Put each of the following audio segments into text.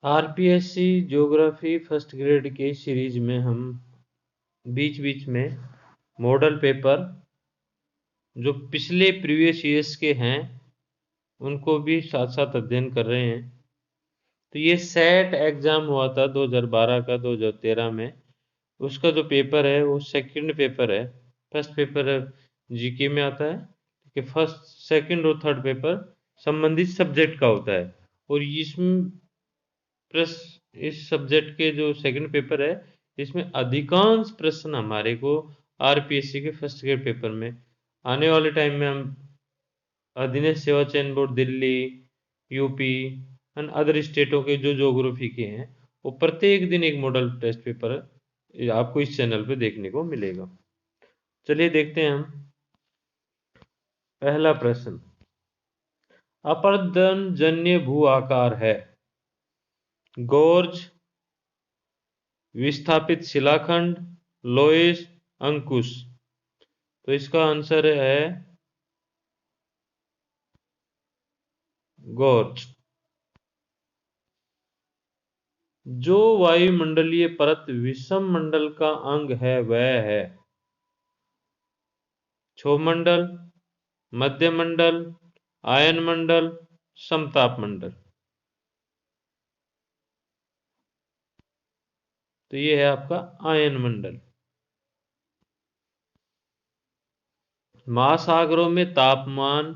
RPSC geography first grade के series में हम बीच बीच में मॉडल पेपर जो पिछले प्रीवियस ईयर्स के हैं उनको भी साथ साथ अध्ययन कर रहे हैं। तो ये सेट एग्जाम हुआ था 2012 का 2013 में, उसका जो पेपर है वो सेकंड पेपर है। फर्स्ट पेपर जीके में आता है कि फर्स्ट सेकंड और थर्ड पेपर संबंधित सब्जेक्ट का होता है। और इसमें इस सब्जेक्ट के जो सेकंड पेपर है इसमें अधिकांश प्रश्न हमारे को आरपीएससी के फर्स्ट ग्रेड पेपर में आने वाले टाइम में हम अधीनस्थ सेवा चयन board Delhi, UP and other स्टेटों के जो ज्योग्राफी के हैं वो प्रत्येक दिन एक मॉडल टेस्ट पेपर आपको इस चैनल पे देखने को मिलेगा। चलिए देखते हैं हम। पहला प्रश्न, अपर्दन जन्य भू आकार है गोर्ज, विस्थापित शिलाखंड, लोएस, अंकुश। तो इसका आंसर है गोर्ज। जो वायुमंडलीय परत विषम मंडल का अंग है वह है क्षोभ मंडल, मध्य मंडल, आयन मंडल, समताप मंडल। तो ये है आपका आयन मंडल। महासागरों में तापमान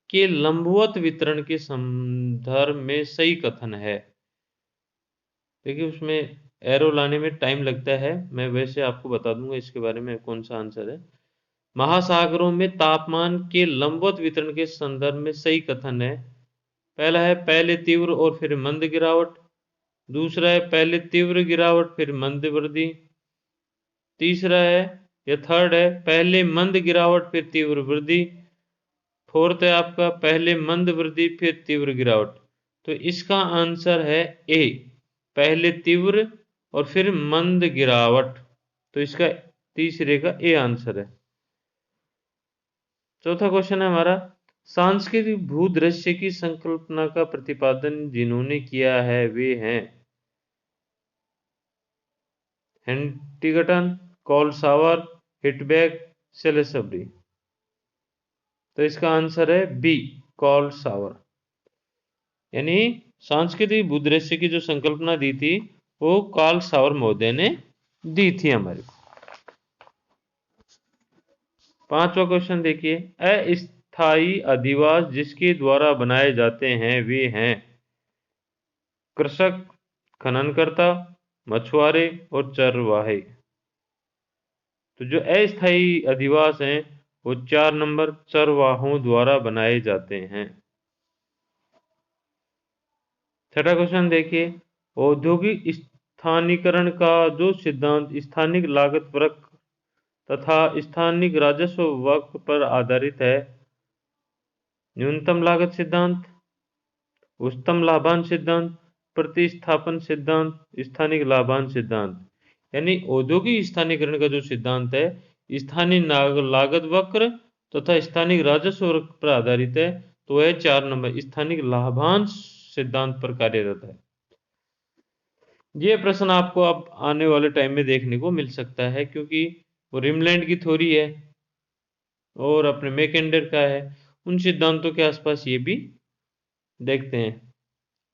के लंबवत वितरण के संदर्भ में सही कथन है। देखिए उसमें एरो लाने में टाइम लगता है, मैं वैसे आपको बता दूंगा इसके बारे में कौन सा आंसर है। महासागरों में तापमान के लंबवत वितरण के संदर्भ में सही कथन है। पहला है पहले तीव्र और फिर मंद गिरावट, दूसरा है पहले तीव्र गिरावट फिर मंद वृद्धि, तीसरा है या थर्ड है पहले मंद गिरावट फिर तीव्र वृद्धि, फोर्थ है आपका पहले मंद वृद्धि फिर तीव्र गिरावट। तो इसका आंसर है ए, पहले तीव्र और फिर मंद गिरावट। तो इसका तीसरे का ए आंसर है। चौथा क्वेश्चन है हमारा, सांस्कृतिक भूदृश्य की संकल्पना का प्रतिपादन जिन्होंने किया है वे हैं हेंटिगटन, कॉलसावर, हिटबैक, सेलेसबरी। तो इसका आंसर है बी, कॉलसावर। यानी सांस्कृतिक भूदृश्य की जो संकल्पना दी थी वो कॉलसावर महोदय ने दी थी हमारे को। पांचवा क्वेश्चन देखिए, अस्थायी अधिवास जिसके द्वारा बनाए जाते हैं वे हैं कृषक, खननकर्ता, मछुआरे और चरवाहे। तो जो अस्थायी अधिवास हैं वो 4 नंबर चरवाहों द्वारा बनाए जाते हैं। छठा क्वेश्चन देखिए, औद्योगिक स्थानीकरण का जो सिद्धांत स्थानिक लागत वक्र तथा स्थानिक राजस्व वक्र पर आधारित है, न्यूनतम लागत सिद्धांत, उच्चतम लाभांश सिद्धांत, प्रतिस्थापन सिद्धांत, स्थानिक लाभांश सिद्धांत। यानी औद्योगिक स्थानीकरण का जो सिद्धांत है स्थानीय लागत वक्र तथा स्थानिक राजस्व वक्र पर आधारित है। तो वह 4 नंबर स्थानिक लाभांश सिद्धांत पर कार्यरत है। ये प्रश्न आपको अब आने वाले टाइम में देखने को मिल सकता है क्योंकि वो रिमलैंड की थ्योरी है और अपने मैकेंडर का है, उन सिद्धांतों के आसपास ये भी देखते हैं।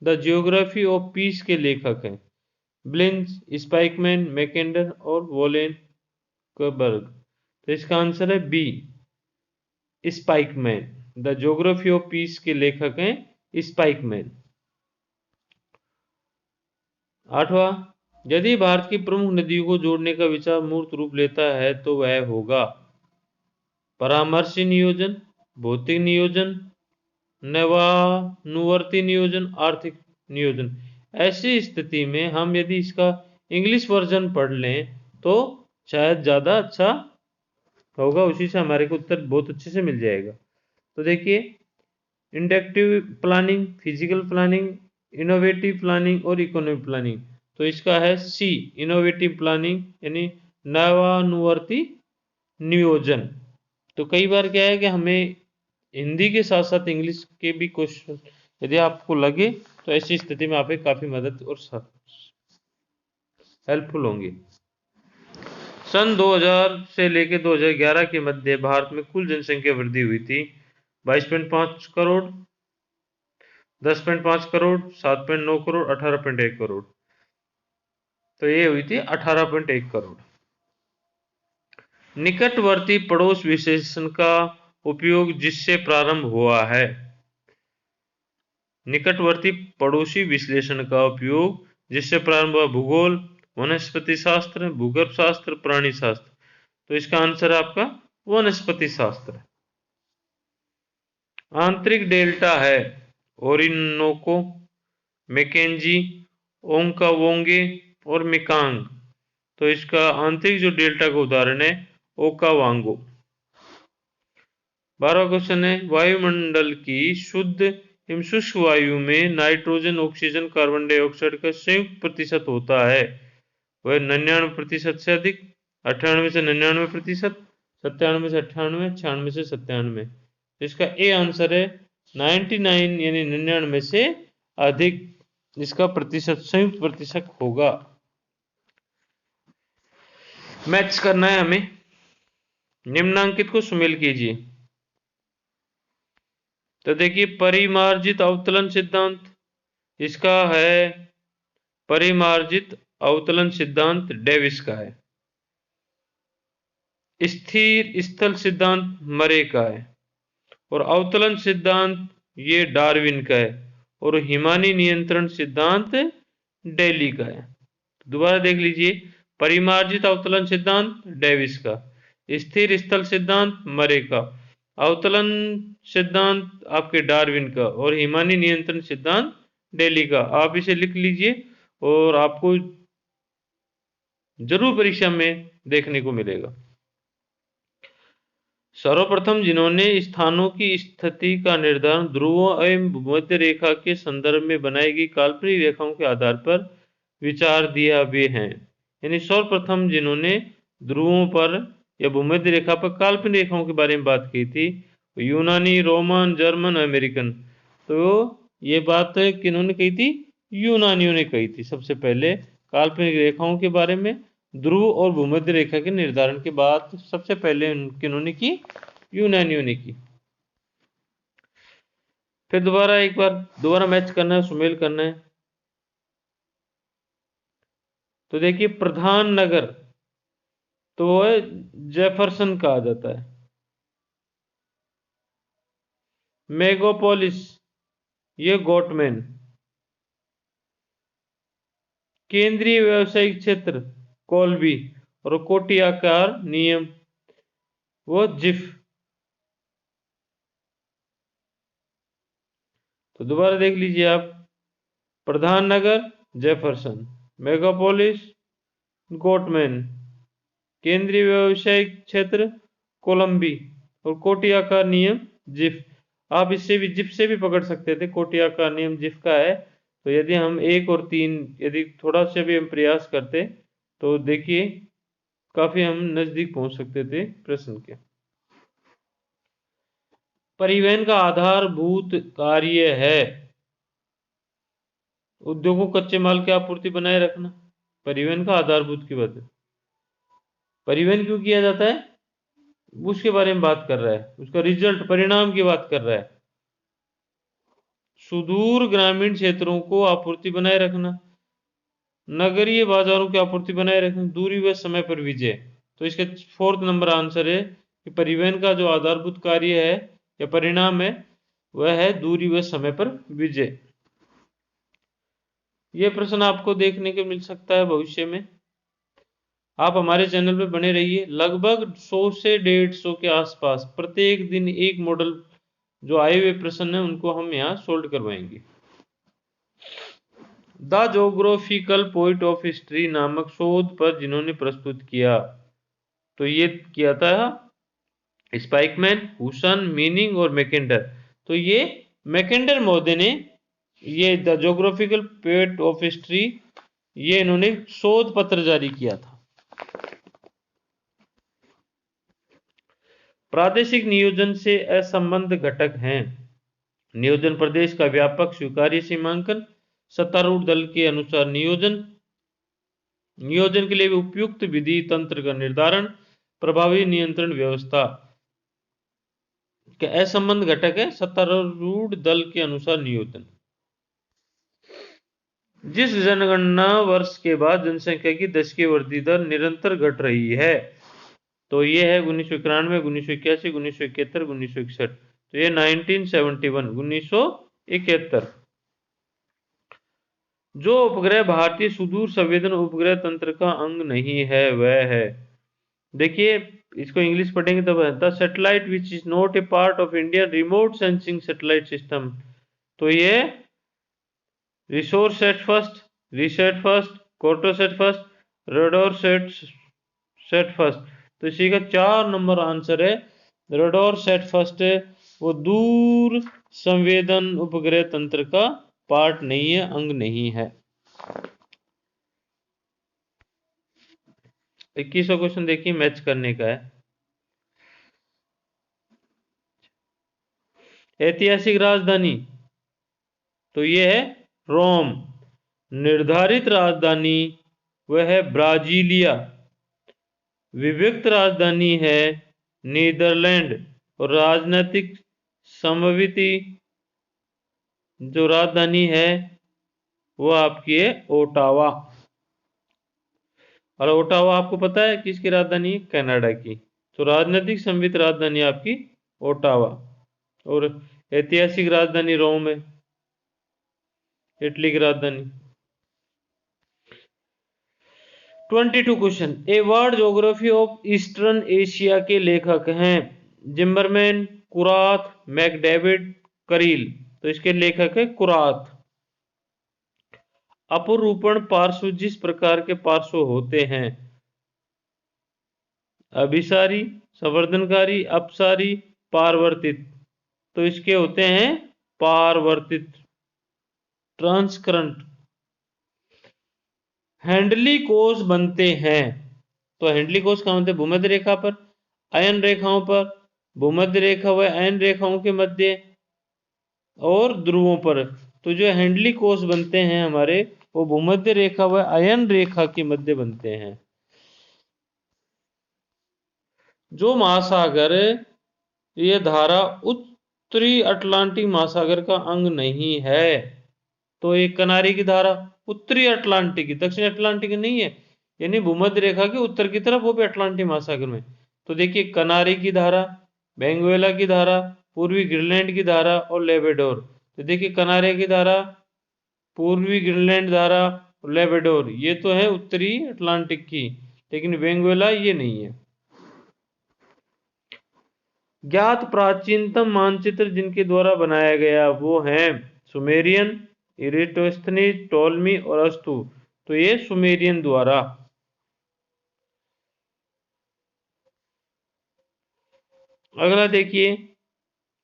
द जियोग्राफी ऑफ पीस के लेखक हैं ब्लिंस, स्पाइकमैन, मैकेंडर और वोलेन कबर्ग। तो इसका आंसर है B, Spykman. The geography of peace के लेखक हैं स्पाइकमैन। आठवां, यदि भारत की प्रमुख नदियों को जोड़ने का विचार मूर्त रूप लेता है तो वह होगा परामर्शी नियोजन, भौतिक नियोजन, नवानुवर्ती नियोजन, आर्थिक नियोजन। ऐसी स्थिति में हम यदि इसका इंग्लिश वर्जन पढ़ लें तो शायद ज़्यादा अच्छा होगा, उसी से हमारे को उत्तर बहुत अच्छे से मिल जाएगा। तो देखिए, inductive planning, physical planning, innovative planning और इकोनॉमिक प्लानिंग। तो इसका है सी, इनोवेटिव प्लानिंग यानी नवानुवर्ती नियोजन। तो कई बार क्या है कि हमें हिंदी के साथ साथ इंग्लिश के भी क्वेश्चन यदि आपको लगे तो ऐसी स्थिति में आपकी काफी मदद और हेल्पफुल होंगी। सन 2000 से लेकर 2011 के मध्य भारत में कुल जनसंख्या वृद्धि हुई थी 22.5 करोड़, 10.5 करोड़, 7.9 करोड़, 18.1 करोड़। तो ये हुई थी 18.1 करोड़। निकटवर्ती पड़ोस विशेषण का उपयोग जिससे प्रारंभ हुआ है। निकटवर्ती पड़ोसी विश्लेषण का उपयोग जिससे प्रारंभ हुआ। भूगोल, वनस्पति शास्त्र, भूगर्भ शास्त्र, प्राणी शास्त्र। तो इसका आंसर है आपका वनस्पति शास्त्र। आंतरिक डेल्टा है ओरिनोको, मैकेंजी, ओंकावोंगे और मेकांग। तो इसका आंतरिक जो डेल्टा का उदाहरण है ओकावांगो। 12वां क्वेश्चन है वायुमंडल की शुद्ध एवं शुष्क वायु में नाइट्रोजन, ऑक्सीजन, कार्बन डाइऑक्साइड का संयुक्त प्रतिशत होता है वह 99% से अधिक, 98 से 99%, 97 से 98, 96 से 97। इसका ए आंसर है 99 यानी 99 से अधिक इसका प्रतिशत संयुक्त प्रतिशत होगा। मैच करना है हमें। निम्नांकित को सुमेल कीजिए। तो देखिए परिमार्जित अवतलन सिद्धांत, इसका है परिमार्जित अवतलन सिद्धांत डेविस का है। स्थिर स्थल सिद्धांत मरे का है और अवतलन सिद्धांत ये डार्विन का है और हिमानी नियंत्रण सिद्धांत डेली का है। दोबारा देख लीजिए परिमार्जित अवतलन सिद्धांत डेविस का, स्थिर स्थल सिद्धांत मरे का, अवतलन सिद्धांत आपके डार्विन का और हिमानी नियंत्रण सिद्धांत डेली का। आप इसे लिख लीजिए और आपको जरूर परीक्षा में देखने को मिलेगा। सर्वप्रथम जिन्होंने स्थानों की स्थिति का निर्धारण ध्रुवों एवं भूमध्य रेखा के संदर्भ में बनाई गई काल्पनिक रेखाओं के आधार पर विचार दिया वे हैं। यानी सर्वप्रथम जिन्होंने ध्रुवों पर या भूमध्य रेखा पर काल्पनिक रेखाओं के बारे में बात की थी यूनानी, रोमन, जर्मन, अमेरिकन। तो ये बात किन्होंने कही थी? यूनानियों ने कही थी सबसे पहले काल्पनिक रेखाओं के बारे में। ध्रुव और भूमध्य रेखा के निर्धारण के बाद सबसे पहले किन्होंने की? यूनानियों ने की। फिर दोबारा एक बार दोबारा मैच करना है, सुमेल करना है। तो देखिए प्रधान नगर तो जेफरसन कहा जाता है। मेगापोलिस ये गोटमैन। केंद्रीय व्यावसायिक क्षेत्र कोल्बी और कोटि आकार नियम वो जिफ। तो दोबारा देख लीजिए आप, प्रधान नगर जेफरसन, मेगापोलिस गोटमैन, केंद्रीय व्यावसायिक क्षेत्र कोलंबी और कोटि आकार नियम जिफ। आप इससे भी जिफ से भी पकड़ सकते थे, कोटि आकार नियम जिफ का है। तो यदि हम 1 और 3 यदि थोड़ा सा भी हम प्रयास करते तो देखिए काफी हम नजदीक पहुंच सकते थे प्रश्न के। परिवहन का आधारभूत कार्य है उद्योगों कच्चे माल की आपूर्ति बनाए रखना। परिवहन का आधारभूत की बात है। परिवहन क्यों किया जाता है उसके बारे में बात कर रहा है, उसका रिजल्ट परिणाम की बात कर रहा है। सुदूर ग्रामीण क्षेत्रों को आपूर्ति बनाए रखना, नगरीय बाजारों की आपूर्ति बनाए रखना, दूरी व समय पर विजय। तो इसका 4th नंबर आंसर है कि परिवहन का जो आधारभूत कार्य है या परिणाम है वह है दूरी व समय पर विजय। यह प्रश्न आपको देखने को मिल सकता है भविष्य में। आप हमारे चैनल पे बने रहिए। लगभग 100 से 150 के आसपास प्रत्येक दिन एक मॉडल जो आए हुए प्रश्न है उनको हम यहाँ सोल्व करवाएंगे। The geographical point of history नामक शोध पर जिन्होंने प्रस्तुत किया तो ये किया था स्पाइकमैन, हुसन, मीनिंग और मैकेंडर। तो ये मैकेंडर महोदय ने ये the geographical point of history ये इन्होंने शोध पत्र जारी किया था। प्रादेशिक नियोजन से असंबद्ध घटक हैं। नियोजन प्रदेश का व्यापक स्वीकार्य सीमांकन, सत्तारूढ़ दल के अनुसार नियोजन, नियोजन के लिए उपयुक्त विधि तंत्र का निर्धारण, प्रभावी नियंत्रण व्यवस्था के असंबद्ध घटक है सत्तारूढ़ दल के अनुसार नियोजन। जिस जनगणना वर्ष के बाद जनसंख्या की दशकीय वृद्धि दर निरंतर घट रही है, तो ये है 1991, 1981, 1971, 1961। तो ये 1971, 1971। जो उपग्रह भारतीय सुदूर संवेदन उपग्रह तंत्र का अंग नहीं है वह है, देखिए इसको इंग्लिश पढ़ेंगे तो the satellite which is not a part of Indian remote sensing satellite system. तो ये Resourcesat first, RISAT first, Cartosat first, Radarsat set first. तो इसी का 4 नंबर आंसर है। रेडोरसेट फर्स्ट है, वो दूर संवेदन उपग्रह तंत्र का पार्ट नहीं है, अंग नहीं है। 21वां क्वेश्चन देखिए, मैच करने का है। ऐतिहासिक राजधानी, तो ये है रोम। निर्धारित राजधानी वह है ब्राजीलिया। विभक्त राजधानी है नीदरलैंड। और राजनीतिक समविति जो राजधानी है वो आपकी है ओटावा। और ओटावा आपको पता है किसकी राजधानी है? कनाडा की। तो राजनीतिक समवित राजधानी आपकी ओटावा। और ऐतिहासिक राजधानी रोम है, इटली की राजधानी। 22 question, a world geography of eastern Asia के लेखक हैं जिम्बरमैन, कुरात, मैकडेविड, करील। तो इसके लेखक है कुरात। अपरूपण पार्श्व जिस प्रकार के पार्श्व होते हैं, अभिसारी, संवर्धनकारी, अपसारी, पारवर्तित। तो इसके होते हैं पारवर्तित, ट्रांसकरंट। हैंडली कोष बनते हैं, तो हैंडली कोष कहां बनते हैं? भूमध्य रेखा पर, अयन रेखाओं पर, भूमध्य रेखा व अयन रेखाओं के मध्य और ध्रुवों पर। तो जो हैंडली कोष बनते हैं हमारे, वो भूमध्य रेखा व अयन रेखा के मध्य बनते हैं। जो महासागर, ये धारा उत्तरी अटलांटिक महासागर का अंग नहीं है। तो एक कनारी की धारा उत्तरी अटलांटिक की, दक्षिण अटलांटिक नहीं है, यानी भूमध्य रेखा के उत्तर की तरफ, वो भी अटलांटिक महासागर में। तो देखिए कनारी की धारा, वेनेजुएला की धारा, पूर्वी ग्रीनलैंड की धारा और लेबेडोर। तो देखिए कनारे की धारा, पूर्वी ग्रीनलैंड धारा और लेबेडोर, ये तो है उत्तरी अटलांटिक की, लेकिन वेनेजुएला ये नहीं है। ज्ञात प्राचीनतम मानचित्र जिनके द्वारा बनाया गया वो है सुमेरियन, इरेटोस्थनीज, टोलमी और अस्तु। तो ये सुमेरियन द्वारा। अगला देखिए,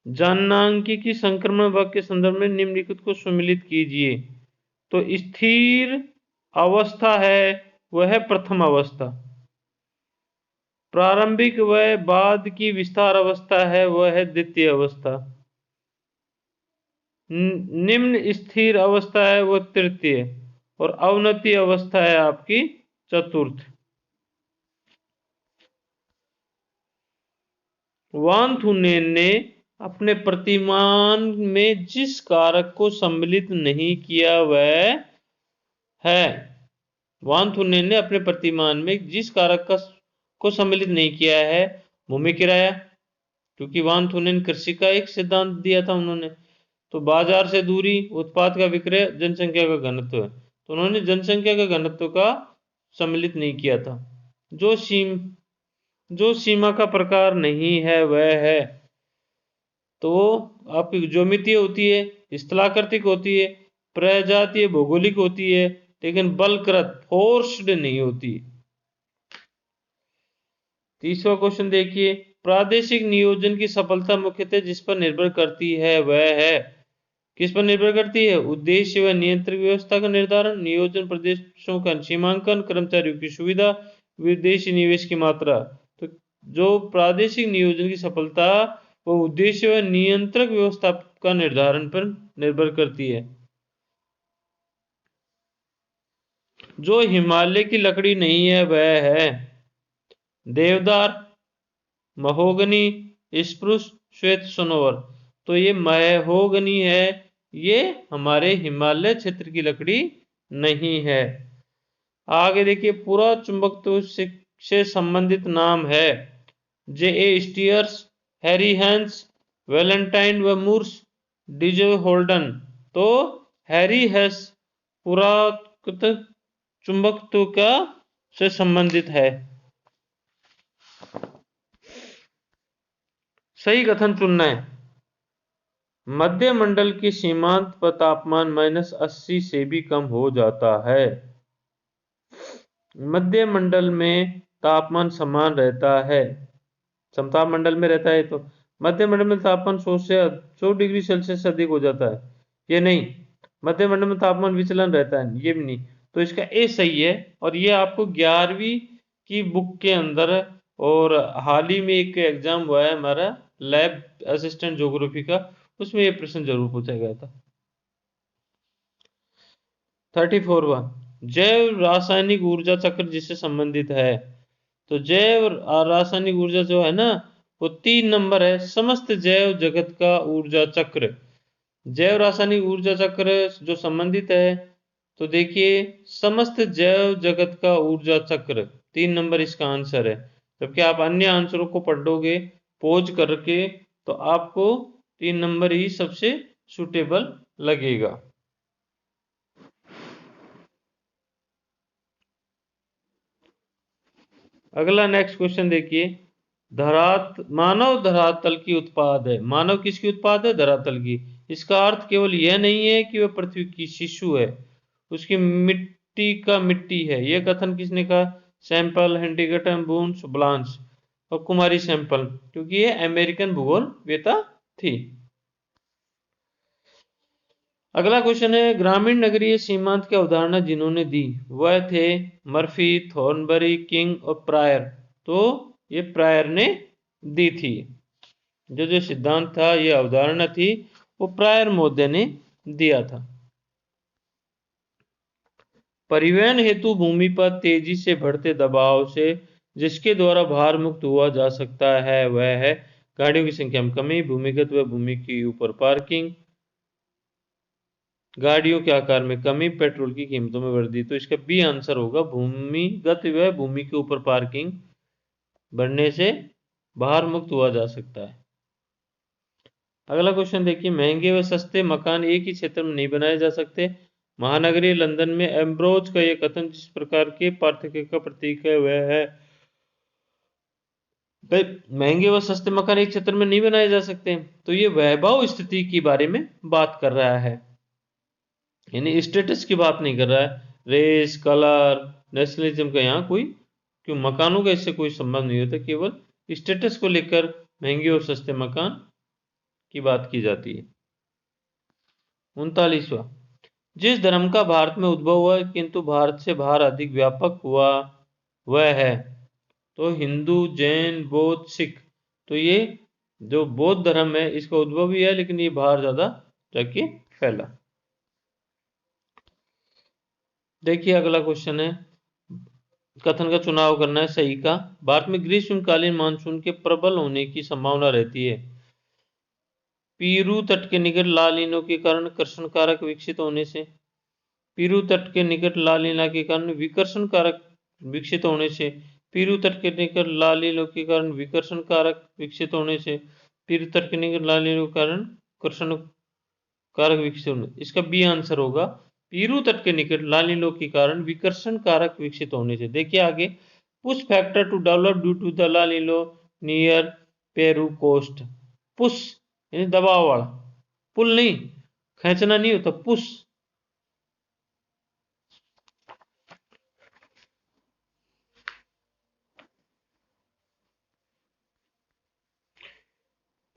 जाननांकिकी संक्रमण वर्ग के संदर्भ में निम्नलिखित को सम्मिलित कीजिए। तो स्थिर अवस्था है वह है प्रथम अवस्था, प्रारंभिक व बाद की विस्तार अवस्था है वह है द्वितीय अवस्था, निम्न स्थिर अवस्था है वो तृतीय, और अवनति अवस्था है आपकी चतुर्थ। वान थुनेन ने अपने प्रतिमान में जिस कारक को सम्मिलित नहीं किया वह है, वान थुनेन ने अपने प्रतिमान में जिस कारक को सम्मिलित नहीं किया है, भूमि किराया, क्योंकि वान थुनेन कृषि का एक सिद्धांत दिया था उन्होंने। तो बाजार से दूरी, उत्पाद का विक्रय, जनसंख्या का घनत्व है, तो उन्होंने जनसंख्या के घनत्व का सम्मिलित नहीं किया था। जो सीमा का प्रकार नहीं है वह है, तो आपकी ज्योमितीय होती है, स्थलाकृतिक होती है, प्रजातीय भौगोलिक होती है, लेकिन बलकृत फोर्स्ड नहीं होती। 30वां क्वेश्चन देखिए, प्रादेशिक नियोजन की सफलता मुख्यतः जिस पर निर्भर करती है वह है, किस पर निर्भर करती है? उद्देश्य व नियंत्रण व्यवस्था का निर्धारण, नियोजन प्रदेशों का सीमांकन, कर्मचारियों की सुविधा, विदेशी निवेश की मात्रा। तो जो प्रादेशिक नियोजन की सफलता वो उद्देश्य व नियंत्रक व्यवस्था का निर्धारण पर निर्भर करती है। जो हिमालय की लकड़ी नहीं है वह है देवदार, महोगनी, स्प्रूस, श्वेत सनोवर। तो ये महोगनी है, ये हमारे हिमालय क्षेत्र की लकड़ी नहीं है। आगे देखिए, पूरा चुंबकत्व से संबंधित नाम है जे ए स्टीयर्स, हैरी हैंस, वैलेंटाइन व मूर्स, डीजे होल्डन। तो हैरी हैस पुरातत्व चुंबकत्व का से संबंधित है। सही कथन चुनना है। मध्य मंडल के सीमांत पर तापमान -80 से भी कम हो जाता है। मध्य मंडल में तापमान समान रहता है, समताप मंडल में रहता है, तो मध्य मंडल में तापमान 100 डिग्री सेल्सियस से अधिक हो जाता है। ये नहीं, मध्य मंडल में तापमान विचलन रहता है, ये भी नहीं। तो इसका ए सही है। और ये आपको 11वीं की बुक के अंदर, और हाल ही में एक एग्जाम हुआ है हमारा लैब असिस्टेंट ज्योग्राफी का, उसमें ये प्रश्न जरूर पूछा गया था। 34वां, जैव रासायनिक ऊर्जा चक्र जिससे संबंधित है। तो जैव रासायनिक ऊर्जा जो है ना, वो 3 नंबर है, समस्त जैव जगत का ऊर्जा चक्र। जैव रासायनिक ऊर्जा चक्र जो संबंधित है, तो देखिए समस्त जैव जगत का ऊर्जा चक्र 3 नंबर इसका आंसर है। जबकि आप अन्य आंसरों को पढ़ोगे पोज करके, तो आपको 3 नंबर ही सबसे सुटेबल लगेगा। अगला नेक्स्ट क्वेश्चन देखिए, मानव धरातल की उत्पाद है। मानव किसकी उत्पाद है? धरातल की। इसका अर्थ केवल यह नहीं है कि वह पृथ्वी की शिशु है, उसकी मिट्टी का मिट्टी है। यह कथन किसने कहा? सैंपल, हेंटिंगटन, बून्स, ब्लांच और कुमारी सैंपल, क्योंकि ये अमेरिकन भूगोलवेत्ता थी। अगला क्वेश्चन है, ग्रामीण नगरीय सीमांत की अवधारणा जिन्होंने दी वह थे मर्फी, थॉर्नबरी, किंग और प्रायर। तो ये प्रायर ने दी थी। जो सिद्धांत था, ये अवधारणा थी, वो प्रायर महोदय ने दिया था। परिवहन हेतु भूमि पर तेजी से बढ़ते दबाव से जिसके द्वारा भार मुक्त हुआ जा सकता है वह है गाड़ियों की संख्या में कमी, भूमिगत व भूमि के ऊपर पार्किंग, गाड़ियों के आकार में कमी, पेट्रोल की कीमतों में वृद्धि। तो इसका बी आंसर होगा, भूमिगत व भूमि के ऊपर पार्किंग बढ़ने से भार मुक्त हुआ जा सकता है। अगला क्वेश्चन देखिए, महंगे व सस्ते मकान एक ही क्षेत्र में नहीं बनाए जा सकते। महानगरीय लंदन में एम्ब्रोज का यह कथन जिस प्रकार के पार्थक्य का प्रतीक है वह है, महंगे व सस्ते मकान एक क्षेत्र में नहीं बनाए जा सकते। तो ये वैभव स्थिति के बारे में बात कर रहा है, यानी स्टेटस की बात नहीं कर रहा है। रेस, कलर, नेशनलिज्म का यहाँ कोई, क्यों मकानों का इससे कोई संबंध नहीं होता, केवल स्टेटस को लेकर महंगे और सस्ते मकान की बात की जाती है। 39वां, जिस धर्म का भारत में उद्भव हुआ किंतु भारत से बाहर अधिक व्यापक हुआ वह है, तो हिंदू, जैन, बौद्ध, सिख। तो ये जो बौद्ध धर्म है इसका उद्भव भी है, लेकिन ये बाहर ज्यादा जाके फैला। देखिए अगला क्वेश्चन है, कथन का चुनाव करना है सही का। भारत में ग्रीष्मकालीन मानसून के प्रबल होने की संभावना रहती है। पीरू तट के निकट लालिनों के कारण कर्षण कारक विकसित होने से, पीरू तट के निकट लालिना के कारण विकर्षण कारक विकसित होने से, पीरू तट के निकट लालिनों के कारण विकर्षण कारक विकसित होने से, पीरू तट के निकट लालिनों के कारण कर्षण कारक विकसित होने। इसका बी आंसर होगा, पीरू तट के निकट लालिनों के कारण विकर्षण कारक विकसित होने से। देखिए आगे, push factor to develop due to the El Nino near Peru coast. Push यानी दबाव वाला, पुल नहीं, खींचना नहीं होता, पुश।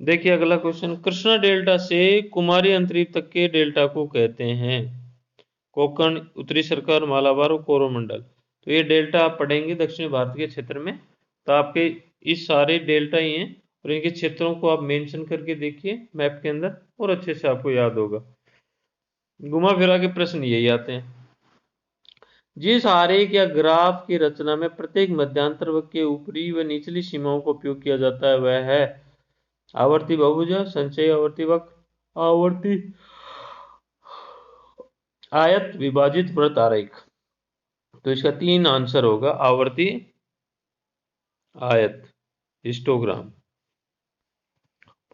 देखिए अगला क्वेश्चन, कृष्णा डेल्टा से कुमारी अंतरीप तक के डेल्टा को कहते हैं कोकण, उत्तरी सरकार, मालाबार और कोरोमंडल। तो ये डेल्टा आप पढ़ेंगे दक्षिण भारत के क्षेत्र में, तो आपके इस सारे डेल्टा ही हैं, और इनके क्षेत्रों को आप मेंशन करके देखिए मैप के अंदर, और अच्छे से आपको याद होगा। घुमा फिरा के प्रश्न यही आते हैं। जिस आरेख या ग्राफ की रचना में प्रत्येक मध्यांतर वक्र के ऊपरी व निचली सीमाओं का उपयोग किया जाता है वह है आवर्ती बहुभुज, संचयी आवर्ती वक्र, आवर्ती आयत, विभाजित वृत्त आरेख। तो इसका 3 आंसर होगा आवर्ती आयत, हिस्टोग्राम।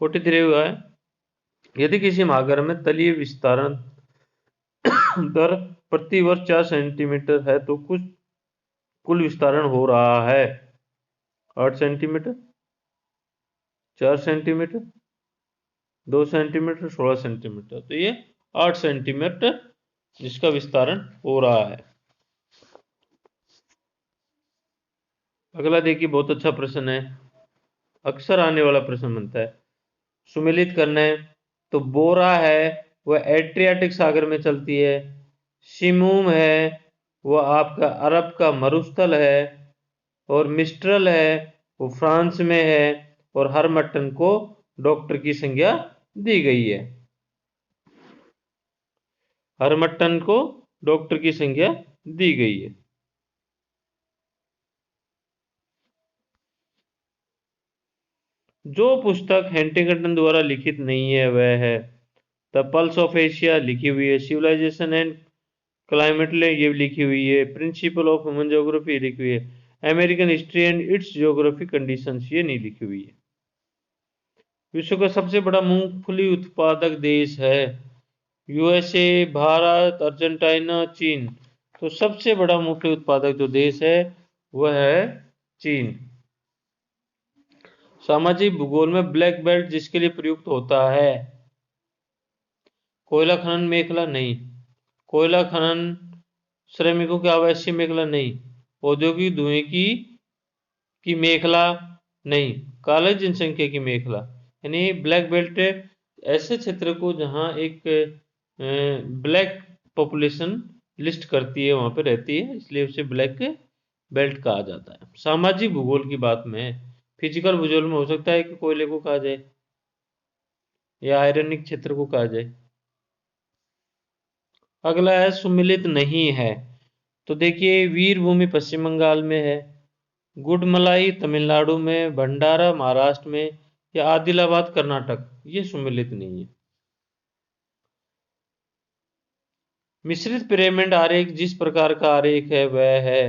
43 हुआ है, यदि किसी महागर में तलीय विस्तारण दर प्रति वर्ष 4 सेंटीमीटर है तो कुल विस्तारण हो रहा है 8 सेंटीमीटर, 4 सेंटीमीटर, 2 सेंटीमीटर, 16 सेंटीमीटर। तो ये 8 सेंटीमीटर जिसका विस्तारण हो रहा है। अगला देखिए, बहुत अच्छा प्रश्न है, अक्सर आने वाला प्रश्न बनता है। सुमेलित करना है तो बोरा है वह एड्रियाटिक सागर में चलती है, शिमूम है वह आपका अरब का मरुस्थल है, और मिस्ट्रल है वो फ्रांस में है, और हरमट्टन को डॉक्टर की संज्ञा दी गई है। हरमट्टन को डॉक्टर की संज्ञा दी गई है। जो पुस्तक हैंटिंगटन द्वारा लिखित नहीं है वह है द पल्स ऑफ एशिया, लिखी हुई है, सिविलाइजेशन एंड क्लाइमेट ये लिखी हुई है, प्रिंसिपल ऑफ ह्यूमन ज्योग्राफी लिखी हुई है, American history and it's geographic conditions ये नहीं लिखी हुई है। विश्व का सबसे बड़ा मूंगफली उत्पादक देश है यूएसए, भारत, अर्जेंटीना, चीन। तो सबसे बड़ा मूंगफली उत्पादक जो देश है वह है चीन। सामाजिक भूगोल में ब्लैक बेल्ट जिसके लिए प्रयुक्त होता है, कोयला खनन मेखला नहीं, कोयला खनन श्रमिकों की आवासीय मेखला नहीं, औद्योगिक धुएं की मेखला नहीं, काले जनसंख्या की मेखला। यानी ब्लैक बेल्ट ऐसे क्षेत्र को जहां एक ब्लैक पॉपुलेशन लिस्ट करती है वहां पे रहती है, इसलिए उसे ब्लैक बेल्ट कहा जाता है। सामाजिक भूगोल की बात में, फिजिकल भूगोल में हो सकता है कि कोयले को कहा जाए या आयरनिक क्षेत्र को कहा जाए। अगला है सुमिलित नहीं है, तो देखिए वीरभूमि पश्चिम बंगाल में है, गुडमलाई तमिलनाडु में, भंडारा महाराष्ट्र में, या आदिलाबाद कर्नाटक, ये सुमिलित नहीं है। मिश्रित पिरामिड आरेख जिस प्रकार का आरेख है वह है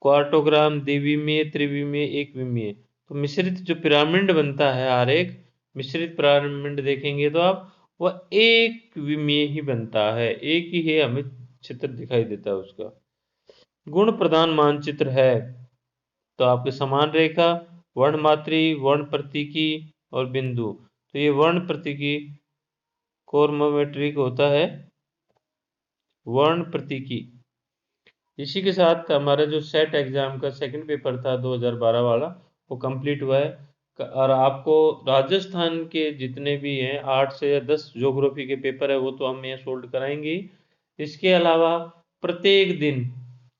क्वार्टोग्राम, द्विविमीय, त्रिविमीय, एक विमीय। तो मिश्रित जो पिरामिड बनता है आरेख, मिश्रित पिरामिड देखेंगे तो आप वह एक विमीय ही बनता है, एक ही है, हमें चित्र दिखाई देता है उसका। गुण प्रधान मानचित्र है तो आपके समान रेखा, वर्णमात्री, वर्ण प्रतीकी और बिंदु। तो ये वर्ण प्रतीकी कॉर्मोमेट्रिक होता है, वर्ण प्रतीकी। इसी के साथ हमारा जो सेट एग्जाम का सेकंड पेपर था 2012 वाला वो कंप्लीट हुआ है। और आपको राजस्थान के जितने भी हैं 8 से या 10 ज्योग्राफी के पेपर है वो तो हम यहाँ सोल्व कराएंगे। इसके अलावा प्रत्येक दिन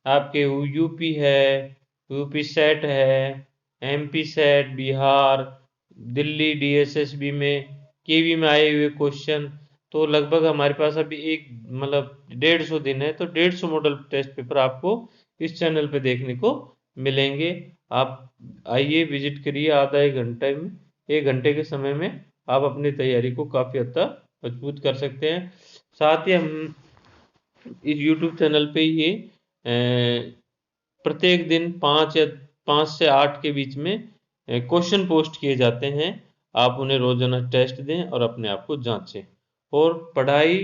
आपके यूपी है, यूपी सेट है, MP set, Bihar, Delhi DSSB में, केवी में आए हुए क्वेश्चन, तो लगभग हमारे पास अभी एक मतलब 150 दिन है, तो 150 मॉडल टेस्ट पेपर आपको इस चैनल पे देखने को मिलेंगे। आप आइए, विजिट करिए, आधा एक घंटे के समय में आप अपनी तैयारी को काफ़ी हद तक मजबूत कर सकते हैं। साथ ही हम इस YouTube चैनल पे ये प्रत्येक दिन 5 से 8 के बीच में क्वेश्चन पोस्ट किए जाते हैं। आप उन्हें रोजाना टेस्ट दें और अपने आप को जांचें, और पढ़ाई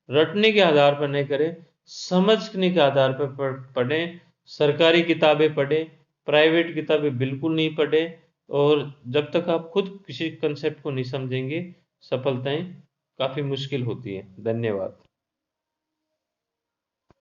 रटने के आधार पर नहीं करें, समझने के आधार पर पढ़ें। सरकारी किताबें पढ़ें, प्राइवेट किताबें बिल्कुल नहीं पढ़ें, और जब तक आप खुद किसी कंसेप्ट को नहीं समझेंगे सफलताएं काफ़ी मुश्किल होती है। धन्यवाद।